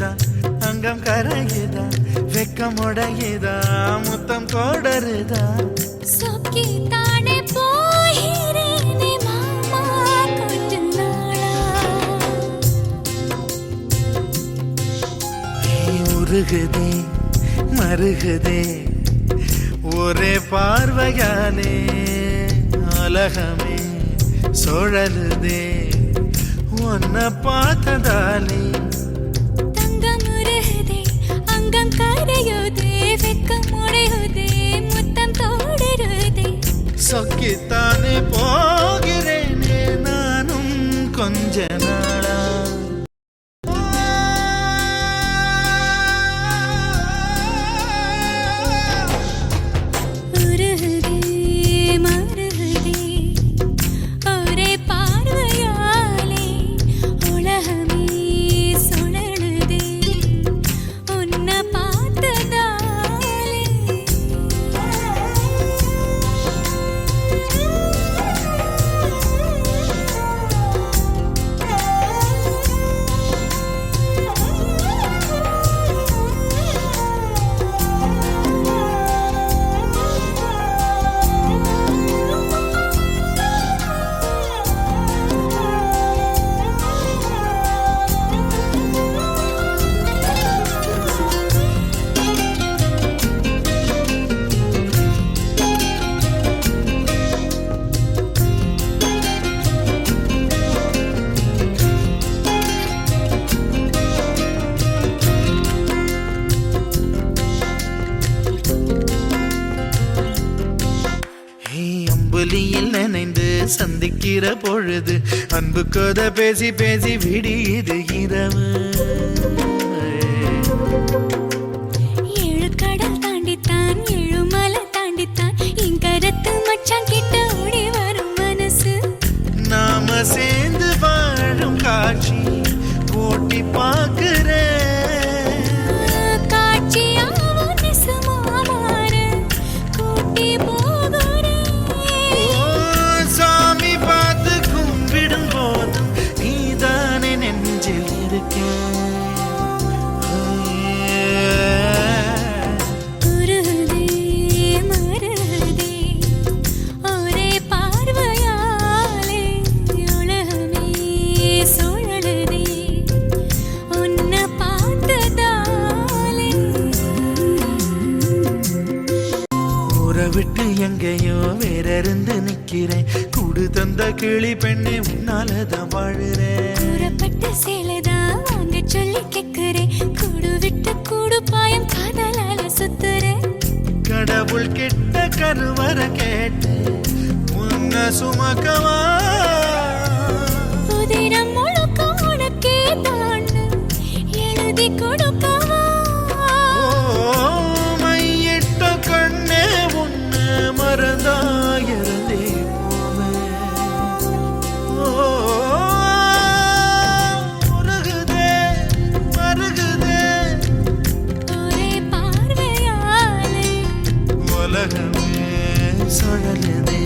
உருகுதா அங்கம் கரையுதா வெக்கம் உடையுதா முத்தம் கோடருதா சொக்கி தானே போகிறேனே மாமா கொஞ்ச நாளா உருகுதே மருகுதே ஒரே பார்வையாலே உலகமே சுழலுதே உன்னை பார்த்ததாலே தங்கம் உருகுதே அங்கம் கரையுதே வெக்கம் உடையுதே முத்தம் தோடருதே சொக்கித்தானே போகிறேனே நானும் கொஞ்ச நாளா நினைந்து சந்திக்கிற பொழுது அன்பு கதை பேசி பேசி விடியுது இரவு ஏழு கடல் தாண்டித்தான் ஏழு மலை தாண்டித்தான் என் கருத்து மச்சான் கிட்ட ஓடி வரும் மனசு நாம சேர்ந்து வாழும் காட்சி போட்டி பார்க்கிறேன் விட்டு எங்கேயோ வேற இருந்து நிக்கிறேன் கூடு தந்த கிளி பெண்ணே உன்னாலதான் வாழுறேன் சேலைதான் வாங்க சொல்லி கேக்குறேன் கூடு விட்டு கூடு பாயம் காதலால சுத்துறேன் கடவுள் கிட்ட கருவற கேட்டு உன்ன சுமக்கவா புதினம் முழுக்க உனக்கே தான் எழுதி கொடுக்கவா மையிட்ட கண்ணே மறந்தாயிரந்தே மருகுதே மருகுதே ஒரே பார்வையாலே உலகமே சுழலுதே